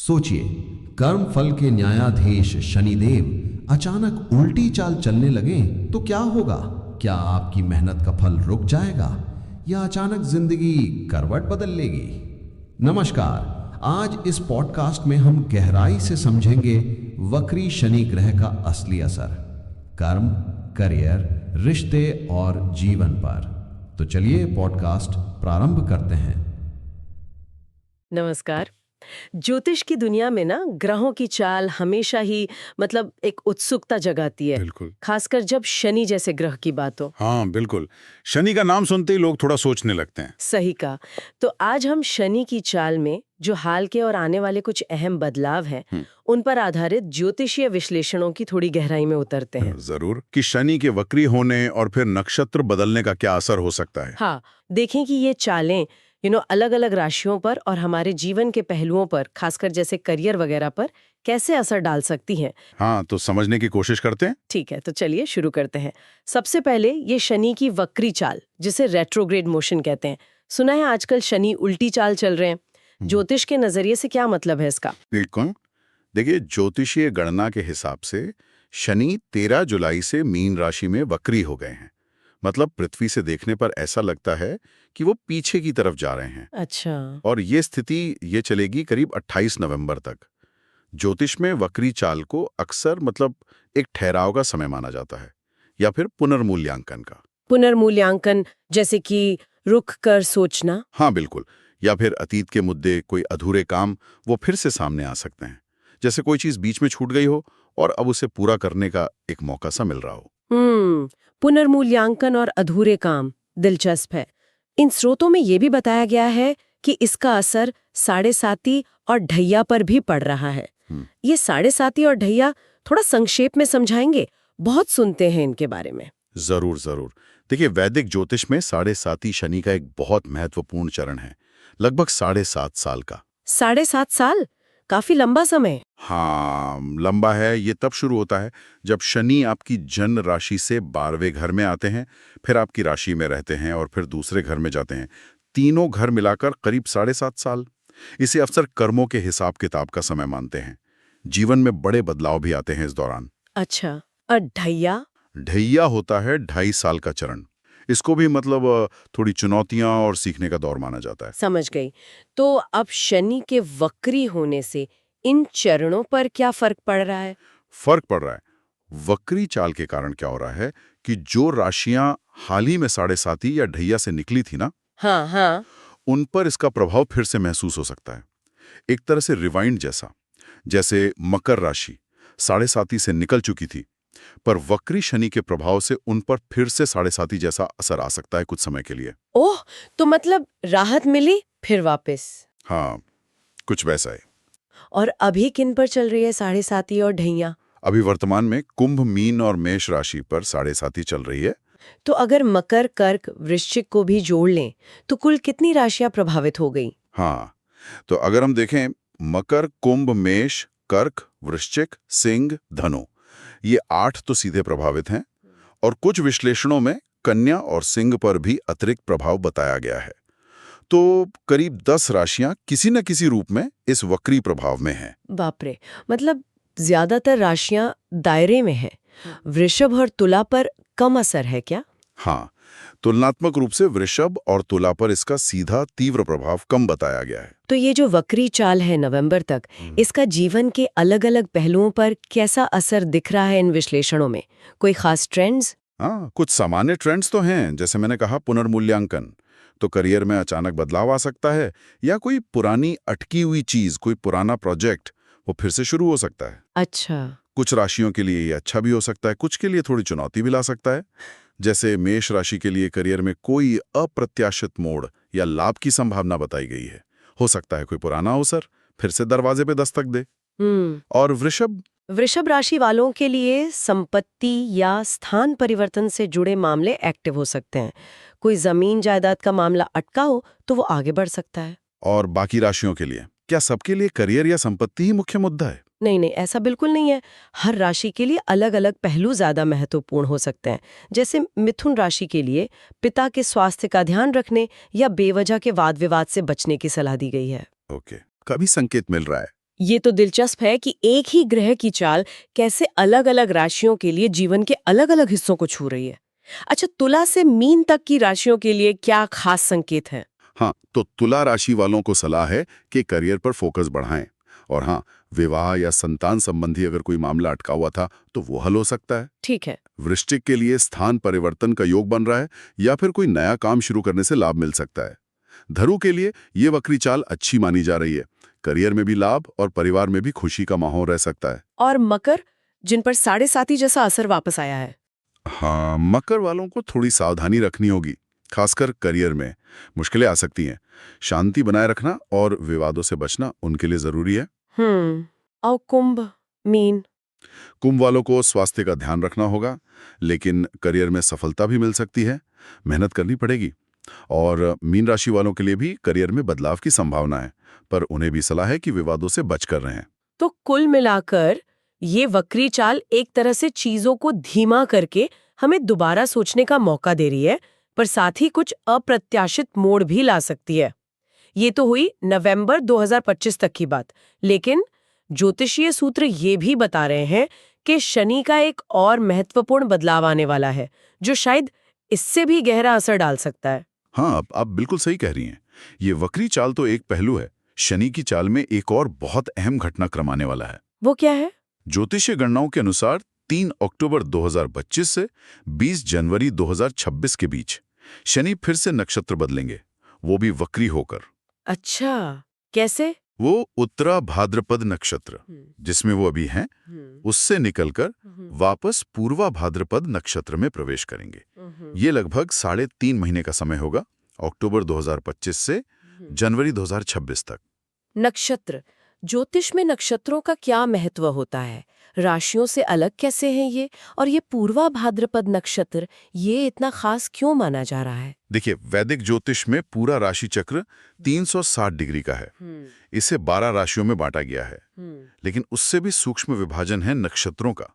सोचिए, कर्म फल के न्यायाधीश शनिदेव अचानक उल्टी चाल चलने लगे तो क्या होगा? क्या आपकी मेहनत का फल रुक जाएगा या अचानक जिंदगी करवट बदल लेगी? नमस्कार, आज इस पॉडकास्ट में हम गहराई से समझेंगे वक्री शनि ग्रह का असली असर कर्म, करियर, रिश्ते और जीवन पर। तो चलिए पॉडकास्ट प्रारंभ करते हैं। नमस्कार। ज्योतिष की दुनिया में ना ग्रहों की चाल हमेशा ही एक उत्सुकता जगाती है। बिल्कुल। खासकर जब शनि जैसे ग्रह की बात हो। हाँ, बिल्कुल। शनि का नाम सुनते ही लोग थोड़ा सोचने लगते हैं। सही कहा। तो आज हम शनि की चाल में जो हाल के और आने वाले कुछ अहम बदलाव हैं, उन पर आधारित ज्योतिषीय विश्लेषणों की थोड़ी गहराई में उतरते हैं। जरूर। कि शनि के वक्री होने और फिर नक्षत्र बदलने का क्या असर हो सकता है। हाँ, देखें कि ये चालें अलग अलग राशियों पर और हमारे जीवन के पहलुओं पर, खासकर जैसे करियर वगैरह पर कैसे असर डाल सकती हैं। हाँ, तो समझने की कोशिश करते हैं। ठीक है, तो चलिए शुरू करते हैं। सबसे पहले ये शनि की वक्री चाल, जिसे रेट्रोग्रेड मोशन कहते हैं। सुना है आजकल शनि उल्टी चाल चल रहे हैं। ज्योतिष के नजरिए से क्या मतलब है इसका? बिल्कुल। देखिए, ज्योतिषीय गणना के हिसाब से शनि 13 जुलाई से मीन राशि में वक्री हो गए हैं। मतलब पृथ्वी से देखने पर ऐसा लगता है कि वो पीछे की तरफ जा रहे हैं। अच्छा। और ये स्थिति ये चलेगी करीब 28 नवंबर तक। ज्योतिष में वक्री चाल को अक्सर एक ठहराव का समय माना जाता है या फिर पुनर्मूल्यांकन का। पुनर्मूल्यांकन जैसे कि रुक कर सोचना। हाँ, बिल्कुल। या फिर अतीत के मुद्दे, कोई अधूरे काम वो फिर से सामने आ सकते हैं। जैसे कोई चीज बीच में छूट गई हो और अब उसे पूरा करने का एक मौका सा मिल रहा हो। पुनर्मूल्यांकन और अधूरे काम दिलचस्प है। इन स्रोतों में ये भी बताया गया है कि इसका असर साढ़े साती और ढैया पर भी पड़ रहा है। ये साढ़े साती और ढैया थोड़ा संक्षेप में समझाएंगे? बहुत सुनते हैं इनके बारे में। जरूर जरूर। देखिए, वैदिक ज्योतिष में साढ़े साती शनि का एक बहुत महत्वपूर्ण चरण है, लगभग 7.5 साल का। 7.5 साल? काफी लंबा समय। हाँ, लंबा है। ये तब शुरू होता है जब शनि आपकी जन्म राशि से 12वें घर में आते हैं, फिर आपकी राशि में रहते हैं और फिर दूसरे घर में जाते हैं। तीनों घर मिलाकर करीब 7.5 साल। इसे अक्सर कर्मों के हिसाब किताब का समय मानते हैं। जीवन में बड़े बदलाव भी आते हैं इस दौरान। अच्छा, और ढैया? ढैया होता है 2.5 साल का चरण। इसको भी थोड़ी चुनौतियां और सीखने का दौर माना जाता है। समझ गई। तो अब शनि के वक्री होने से इन चरणों पर क्या फर्क पड़ रहा है? फर्क पड़ रहा है। वक्री चाल के कारण क्या हो रहा है कि जो राशियां हाल ही में साढ़े साती या ढैया से निकली थी ना, हाँ हाँ। उन पर इसका प्रभाव फिर से महसूस हो सकता है। एक तरह से रिवाइंड जैसा। जैसे मकर राशि साढ़े साती से निकल चुकी थी, पर वक्री शनि के प्रभाव से उन पर फिर से साढ़े साती जैसा असर आ सकता है कुछ समय के लिए। ओह, तो राहत मिली फिर वापस? हाँ, कुछ वैसा है। और अभी किन पर चल रही है साढ़े साती और ढैया? अभी वर्तमान में कुंभ, मीन और मेष राशि पर साढ़े साती चल रही है। तो अगर मकर, कर्क, वृश्चिक को भी जोड़ लें तो कुल कितनी राशियां प्रभावित हो गई? हाँ, तो अगर हम देखें, मकर, कुंभ, मेष, कर्क, वृश्चिक, सिंह, धनु, ये 8 तो सीधे प्रभावित हैं और कुछ विश्लेषणों में कन्या और सिंह पर भी अतिरिक्त प्रभाव बताया गया है। तो करीब 10 राशियां किसी न किसी रूप में इस वक्री प्रभाव में हैं। बाप रे, ज्यादातर राशियां दायरे में हैं। वृषभ और तुला पर कम असर है क्या? हाँ, तुलनात्मक रूप से वृषभ और तुला पर इसका सीधा तीव्र प्रभाव कम बताया गया है। तो ये जो वक्री चाल है नवंबर तक, इसका जीवन के अलग-अलग पहलुओं पर कैसा असर दिख रहा है इन विश्लेषणों में? कोई खास ट्रेंड्स? हाँ, कुछ सामान्य ट्रेंड्स तो हैं। जैसे मैंने कहा, पुनर्मूल्यांकन, तो करियर में अचानक बदलाव आ सकता है, या कोई पुरानी अटकी हुई चीज, कोई पुराना प्रोजेक्ट वो फिर से शुरू हो सकता है। अच्छा। कुछ राशियों के लिए ये अच्छा भी हो सकता है, कुछ के लिए थोड़ी चुनौती भी ला सकता है। जैसे मेष राशि के लिए करियर में कोई अप्रत्याशित मोड़ या लाभ की संभावना बताई गई है। हो सकता है कोई पुराना अवसर फिर से दरवाजे पे दस्तक दे। और वृषभ राशि वालों के लिए संपत्ति या स्थान परिवर्तन से जुड़े मामले एक्टिव हो सकते हैं। कोई जमीन जायदाद का मामला अटका हो तो वो आगे बढ़ सकता है। और बाकी राशियों के लिए क्या सबके लिए करियर या संपत्ति ही मुख्य मुद्दा है? नहीं नहीं, ऐसा बिल्कुल नहीं है। हर राशि के लिए अलग अलग पहलू ज्यादा महत्वपूर्ण हो सकते हैं। जैसे मिथुन राशि के लिए पिता के स्वास्थ्य का ध्यान रखने या बेवजह के वाद विवाद से बचने की सलाह दी गई है। ओके, कभी संकेत मिल रहा है ये तो दिलचस्प है कि एक ही ग्रह की चाल कैसे अलग-अलग राशियों के लिए जीवन के अलग-अलग हिस्सों को छू रही है। अच्छा, तुला से मीन तक की राशियों के लिए क्या खास संकेत हैं? हाँ, तो तुला राशि वालों को सलाह है कि करियर पर फोकस बढ़ाएं। और हाँ, विवाह या संतान संबंधी अगर कोई मामला अटका हुआ था तो वो हल हो सकता है। ठीक है। वृश्चिक के लिए स्थान परिवर्तन का योग बन रहा है या फिर कोई नया काम शुरू करने से लाभ मिल सकता है। धनु के लिए ये वक्री चाल अच्छी मानी जा रही है। करियर में भी लाभ और परिवार में भी खुशी का माहौल रह सकता है। और मकर, जिन पर 7.5 जैसा असर वापस आया है। हाँ, मकर वालों को थोड़ी सावधानी रखनी होगी, खासकर करियर में मुश्किलें आ सकती हैं। शांति बनाए रखना और विवादों से बचना उनके लिए जरूरी है। और कुंभ, मीन। कुंभ वालों को स्वास्थ्य का ध्यान रखना होगा, लेकिन करियर में सफलता भी मिल सकती है, मेहनत करनी पड़ेगी। और मीन राशि वालों के लिए भी करियर में बदलाव की संभावना है, पर उन्हें भी सलाह है कि विवादों से बच कर रहें। तो कुल मिलाकर ये वक्री चाल एक तरह से चीजों को धीमा करके हमें दोबारा सोचने का मौका दे रही है, पर साथ ही कुछ अप्रत्याशित मोड़ भी ला सकती है। ये तो हुई नवंबर 2025 तक की बात, लेकिन ज्योतिषीय सूत्र ये भी बता रहे हैं कि शनि का एक और महत्वपूर्ण बदलाव आने वाला है, जो शायद इससे भी गहरा असर डाल सकता है। हाँ, आप बिल्कुल सही कह रही हैं। ये वक्री चाल तो एक पहलू है। शनि की चाल में एक और बहुत अहम घटनाक्रम आने वाला है। वो क्या है? ज्योतिषीय गणनाओं के अनुसार 3 अक्टूबर 2025 से 20 जनवरी 2026 के बीच शनि फिर से नक्षत्र बदलेंगे, वो भी वक्री होकर। अच्छा, कैसे? वो उत्तरा भाद्रपद नक्षत्र, जिसमें वो अभी हैं, उससे निकलकर वापस पूर्वा भाद्रपद नक्षत्र में प्रवेश करेंगे। ये लगभग 3.5 महीने का समय होगा, अक्टूबर 2025 से जनवरी 2026 तक। नक्षत्र, ज्योतिष में नक्षत्रों का क्या महत्व होता है? राशियों से अलग कैसे हैं ये? और ये पूर्वा भाद्रपद नक्षत्र, ये इतना खास क्यों माना जा रहा है? देखिए, वैदिक ज्योतिष में पूरा राशि चक्र 360 डिग्री का है। इसे 12 राशियों में बांटा गया है, लेकिन उससे भी सूक्ष्म विभाजन है नक्षत्रों का।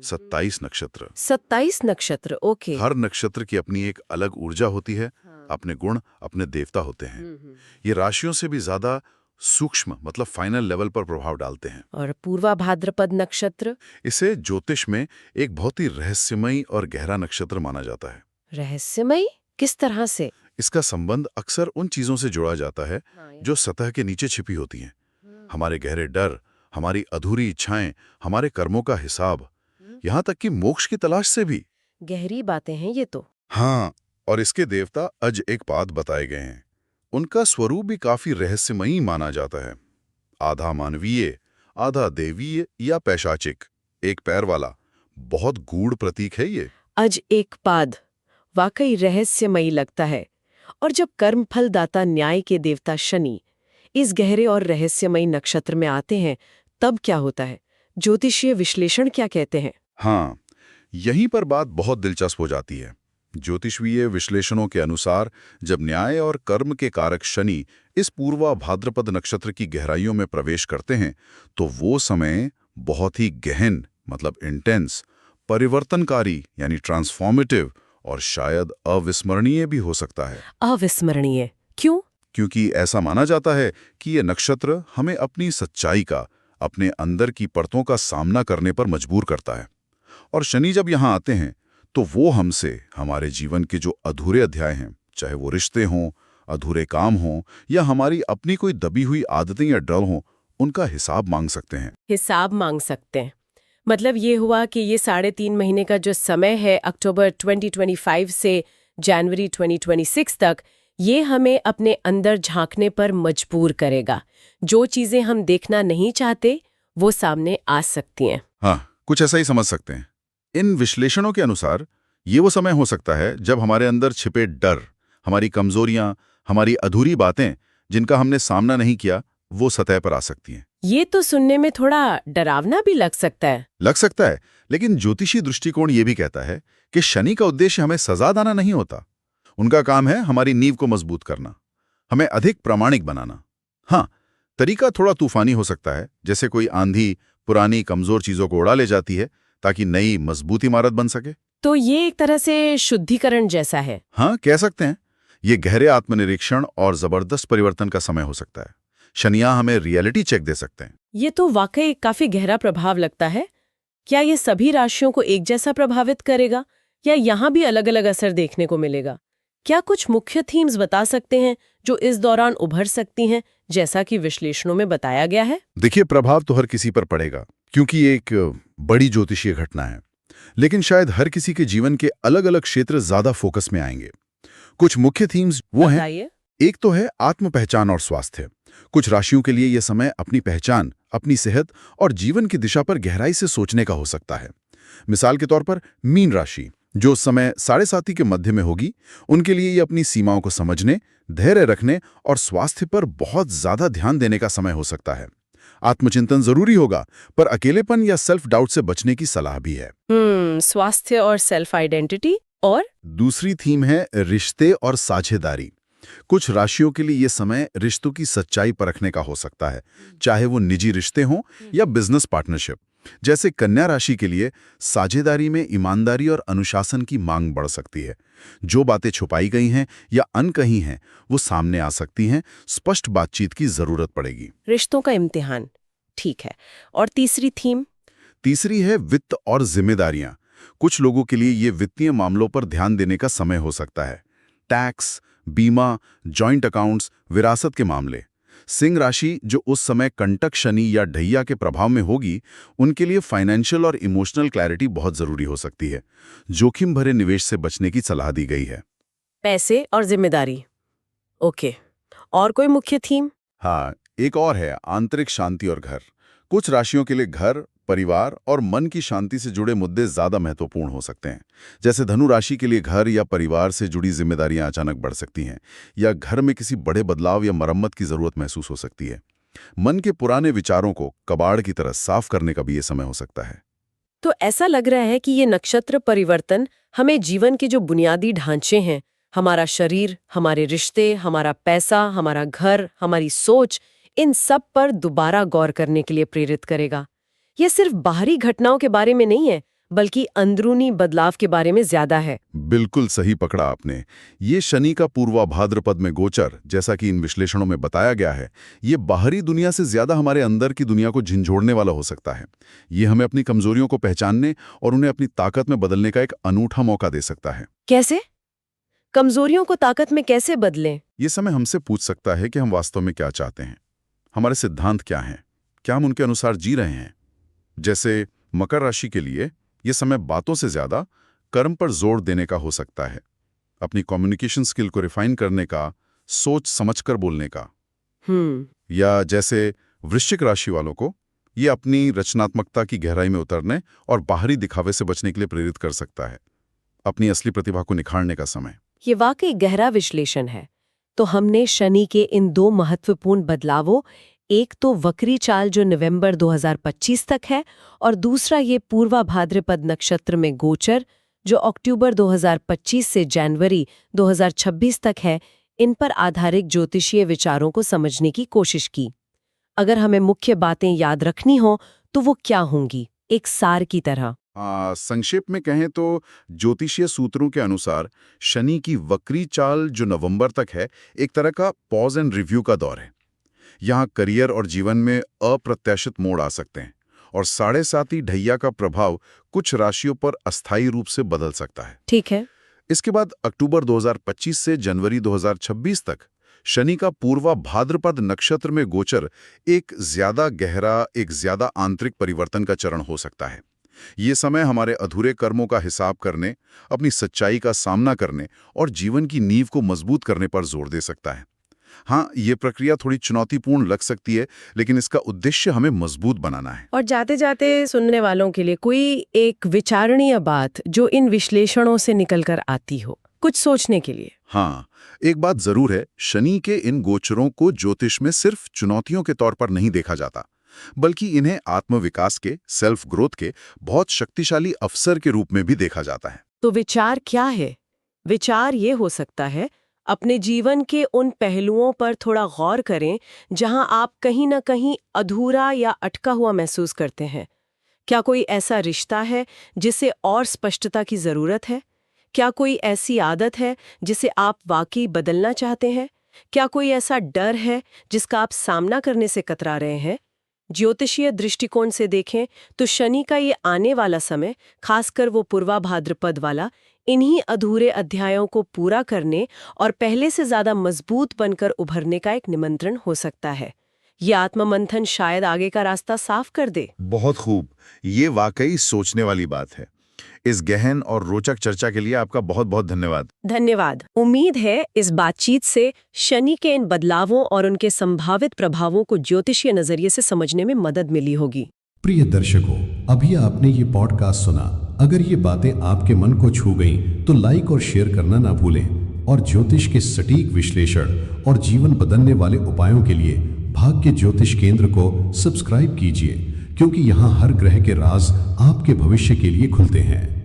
27 नक्षत्र। 27 नक्षत्र, ओके। हर नक्षत्र की अपनी एक अलग ऊर्जा होती है, अपने गुण, अपने देवता होते हैं। ये राशियों से भी ज्यादा सूक्ष्म, मतलब फाइनल लेवल पर प्रभाव डालते हैं। और पूर्वा भाद्रपद नक्षत्र? इसे ज्योतिष में एक बहुत ही रहस्यमयी और गहरा नक्षत्र माना जाता है। रहस्यमयी किस तरह से? इसका संबंध अक्सर उन चीजों से जोड़ा जाता है जो सतह के नीचे छिपी होती हैं। हमारे गहरे डर, हमारी अधूरी इच्छाएं, हमारे कर्मों का हिसाब, यहाँ तक कि मोक्ष की तलाश से भी। गहरी बातें हैं ये तो। हाँ, और इसके देवता अज एक पाद बताए गए हैं। उनका स्वरूप भी काफी रहस्यमयी माना जाता है। आधा मानवीय, आधा देवीय या पैशाचिक, एक पैर वाला, बहुत गूढ़ प्रतीक है ये। अज एक पाद वाकई रहस्यमयी लगता है। और जब कर्मफलदाता न्याय के देवता शनि इस गहरे और रहस्यमयी नक्षत्र में आते हैं, तब क्या होता है? ज्योतिषीय विश्लेषण क्या कहते हैं? हाँ, यहीं पर बात बहुत दिलचस्प हो जाती है। ज्योतिषीय विश्लेषणों के अनुसार जब न्याय और कर्म के कारक शनि इस पूर्वा भाद्रपद नक्षत्र की गहराइयों में प्रवेश करते हैं, तो वो समय बहुत ही गहन, मतलब इंटेंस, परिवर्तनकारी यानी ट्रांसफॉर्मेटिव और शायद अविस्मरणीय भी हो सकता है। अविस्मरणीय क्यों? क्योंकि ऐसा माना जाता है कि ये नक्षत्र हमें अपनी सच्चाई का, अपने अंदर की परतों का सामना करने पर मजबूर करता है। और शनि जब यहाँ आते हैं तो वो हमसे हमारे जीवन के जो अधूरे अध्याय हैं, चाहे वो रिश्ते हों, अधूरे काम हों या हमारी अपनी कोई दबी हुई आदतें या डर हों, उनका हिसाब मांग सकते हैं। हिसाब मांग सकते हैं। मतलब ये हुआ कि ये 3.5 महीने का जो समय है, अक्टूबर 2025 से जनवरी 2026 तक, ये हमें अपने अंदर झांकने पर मजबूर करेगा। जो चीजें हम देखना नहीं चाहते वो सामने आ सकती हैं। हाँ, कुछ ऐसा ही समझ सकते हैं। इन विश्लेषणों के अनुसार ये वो समय हो सकता है जब हमारे अंदर छिपे डर, हमारी कमजोरियां, हमारी अधूरी बातें, जिनका हमने सामना नहीं किया, वो सतह पर आ सकती हैं। ये तो सुनने में थोड़ा डरावना भी लग सकता है। लेकिन ज्योतिषी दृष्टिकोण ये भी कहता है कि शनि का उद्देश्य हमें सजा देना नहीं होता। उनका काम है हमारी नींव को मजबूत करना, हमें अधिक प्रामाणिक बनाना। हाँ, तरीका थोड़ा तूफानी हो सकता है, जैसे कोई आंधी पुरानी कमजोर चीजों को उड़ा ले जाती है ताकि नई मजबूत इमारत बन सके। तो ये एक तरह से शुद्धिकरण जैसा है। हाँ, कह सकते हैं। ये गहरे आत्मनिरीक्षण और जबरदस्त परिवर्तन का समय हो सकता है। शनियां हमें रियलिटी चेक दे सकते हैं। ये तो वाकई काफी गहरा प्रभाव लगता है। क्या ये सभी राशियों को एक जैसा प्रभावित करेगा या यहाँ भी अलग अलग असर देखने को मिलेगा? क्या कुछ मुख्य थीम्स बता सकते हैं जो इस दौरान उभर सकती हैं, जैसा कि विश्लेषणों में बताया गया है? देखिए, प्रभाव तो हर किसी पर पड़ेगा क्योंकि ये एक बड़ी ज्योतिषीय घटना है, लेकिन शायद हर किसी के जीवन के अलग अलग क्षेत्र ज्यादा फोकस में आएंगे। कुछ मुख्य थीम्स वो हैं। बताइए। एक तो है आत्म पहचान और स्वास्थ्य। कुछ राशियों के लिए यह समय अपनी पहचान, अपनी सेहत और जीवन की दिशा पर गहराई से सोचने का हो सकता है। मिसाल के तौर पर मीन राशि, जो उस समय साढ़े साथी के मध्य में होगी, उनके लिए ये अपनी सीमाओं को समझने, धैर्य रखने और स्वास्थ्य पर बहुत ज्यादा ध्यान देने का समय हो सकता है। आत्मचिंतन जरूरी होगा, पर अकेलेपन या सेल्फ डाउट से बचने की सलाह भी है। स्वास्थ्य और सेल्फ आइडेंटिटी। और दूसरी थीम है रिश्ते और साझेदारी। कुछ राशियों के लिए यह समय रिश्तों की सच्चाई परखने का हो सकता है, चाहे वो निजी रिश्ते हों या बिजनेस पार्टनरशिप। जैसे कन्या राशि के लिए साझेदारी में ईमानदारी और अनुशासन की मांग बढ़ सकती है। जो बातें छुपाई गई हैं या अनकही हैं, वो सामने आ सकती हैं। स्पष्ट बातचीत की जरूरत पड़ेगी। रिश्तों का इम्तिहान, ठीक है। और तीसरी थीम? तीसरी है वित्त और जिम्मेदारियां। कुछ लोगों के लिए ये वित्तीय मामलों पर ध्यान देने का समय हो सकता है। टैक्स, बीमा, जॉइंट अकाउंट्स, विरासत के मामले। सिंह राशि, जो उस समय कंटक शनि या ढैया के प्रभाव में होगी, उनके लिए फाइनेंशियल और इमोशनल क्लैरिटी बहुत जरूरी हो सकती है। जोखिम भरे निवेश से बचने की सलाह दी गई है। पैसे और जिम्मेदारी, ओके। और कोई मुख्य थीम? हाँ, एक और है आंतरिक शांति और घर। कुछ राशियों के लिए घर, परिवार और मन की शांति से जुड़े मुद्दे ज्यादा महत्वपूर्ण हो सकते हैं। जैसे धनु राशि के लिए घर या परिवार से जुड़ी जिम्मेदारियां अचानक बढ़ सकती हैं, या घर में किसी बड़े बदलाव या मरम्मत की जरूरत महसूस हो सकती है। मन के पुराने विचारों को कबाड़ की तरह साफ करने का भी ये समय हो सकता है। तो ऐसा लग रहा है कि ये नक्षत्र परिवर्तन हमें जीवन के जो बुनियादी ढांचे हैं, हमारा शरीर, हमारे रिश्ते, हमारा पैसा, हमारा घर, हमारी सोच, इन सब पर दोबारा गौर करने के लिए प्रेरित करेगा। ये सिर्फ बाहरी घटनाओं के बारे में नहीं है, बल्कि अंदरूनी बदलाव के बारे में ज्यादा है। बिल्कुल सही पकड़ा आपने। ये शनि का पूर्वा भाद्रपद में गोचर, जैसा कि इन विश्लेषणों में बताया गया है, ये बाहरी दुनिया से ज्यादा हमारे अंदर की दुनिया को झिंझोड़ने वाला हो सकता है। ये हमें अपनी कमजोरियों को पहचानने और उन्हें अपनी ताकत में बदलने का एक अनूठा मौका दे सकता है। कैसे? कमजोरियों को ताकत में कैसे बदलें? ये समय हमसे पूछ सकता है कि हम वास्तव में क्या चाहते हैं, हमारे सिद्धांत क्या हैं, क्या हम उनके अनुसार जी रहे हैं। जैसे मकर राशि के लिए यह समय बातों से ज्यादा कर्म पर जोर देने का हो सकता है, अपनी कम्युनिकेशन स्किल को रिफाइन करने का, सोच समझकर बोलने का। या जैसे वृश्चिक राशि वालों को ये अपनी रचनात्मकता की गहराई में उतरने और बाहरी दिखावे से बचने के लिए प्रेरित कर सकता है, अपनी असली प्रतिभा को निखारने का समय। ये वाकई गहरा विश्लेषण है। तो हमने शनि के इन दो महत्वपूर्ण बदलावों, एक तो वक्री चाल जो नवंबर 2025 तक है, और दूसरा ये पूर्वा भाद्रपद नक्षत्र में गोचर जो अक्टूबर 2025 से जनवरी 2026 तक है, इन पर आधारित ज्योतिषीय विचारों को समझने की कोशिश की। अगर हमें मुख्य बातें याद रखनी हो तो वो क्या होंगी, एक सार की तरह? संक्षेप में कहें तो ज्योतिषीय सूत्रों के अनुसार शनि की वक्री चाल जो नवंबर तक है, एक तरह का पॉज एंड रिव्यू का दौर है। यहाँ करियर और जीवन में अप्रत्याशित मोड़ आ सकते हैं, और साढ़े साती ढैया का प्रभाव कुछ राशियों पर अस्थायी रूप से बदल सकता है। ठीक है। इसके बाद अक्टूबर 2025 से जनवरी 2026 तक शनि का पूर्वा भाद्रपद नक्षत्र में गोचर एक ज्यादा गहरा, एक ज्यादा आंतरिक परिवर्तन का चरण हो सकता है। ये समय हमारे अधूरे कर्मों का हिसाब करने, अपनी सच्चाई का सामना करने और जीवन की नींव को मजबूत करने पर जोर दे सकता है। हाँ, ये प्रक्रिया थोड़ी चुनौतीपूर्ण लग सकती है, लेकिन इसका उद्देश्य हमें मजबूत बनाना है। और जाते जाते सुनने वालों के लिए कोई एक विचारणीय बात जो इन विश्लेषणों से निकलकर आती हो, कुछ सोचने के लिए? हाँ, एक बात जरूर है, शनि के इन गोचरों को ज्योतिष में सिर्फ चुनौतियों के तौर पर नहीं देखा जाता, बल्कि इन्हें आत्मविकास के, सेल्फ ग्रोथ के बहुत शक्तिशाली अवसर के रूप में भी देखा जाता है। तो विचार क्या है? विचार ये हो सकता है, अपने जीवन के उन पहलुओं पर थोड़ा गौर करें जहां आप कहीं ना कहीं अधूरा या अटका हुआ महसूस करते हैं। क्या कोई ऐसा रिश्ता है जिसे और स्पष्टता की जरूरत है? क्या कोई ऐसी आदत है जिसे आप वाकई बदलना चाहते हैं? क्या कोई ऐसा डर है जिसका आप सामना करने से कतरा रहे हैं? ज्योतिषीय दृष्टिकोण से देखें तो शनि का ये आने वाला समय, खासकर वो पूर्वा भाद्रपद वाला, इन्हीं अधूरे अध्यायों को पूरा करने और पहले से ज्यादा मजबूत बनकर उभरने का एक निमंत्रण हो सकता है। ये आत्ममंथन शायद आगे का रास्ता साफ कर दे। बहुत खूब, ये वाकई सोचने वाली बात है। इस गहन और रोचक चर्चा के लिए आपका बहुत बहुत धन्यवाद। धन्यवाद। उम्मीद है इस बातचीत से शनि के इन बदलावों और उनके संभावित प्रभावों को ज्योतिषीय नजरिए से समझने में मदद मिली होगी। प्रिय दर्शकों, अभी आपने ये पॉडकास्ट सुना। अगर ये बातें आपके मन को छू गईं, तो लाइक और शेयर करना ना भूलें और ज्योतिष के सटीक विश्लेषण और जीवन बदलने वाले उपायों के लिए भाग्य ज्योतिष केंद्र को सब्सक्राइब कीजिए, क्योंकि यहाँ हर ग्रह के राज आपके भविष्य के लिए खुलते हैं।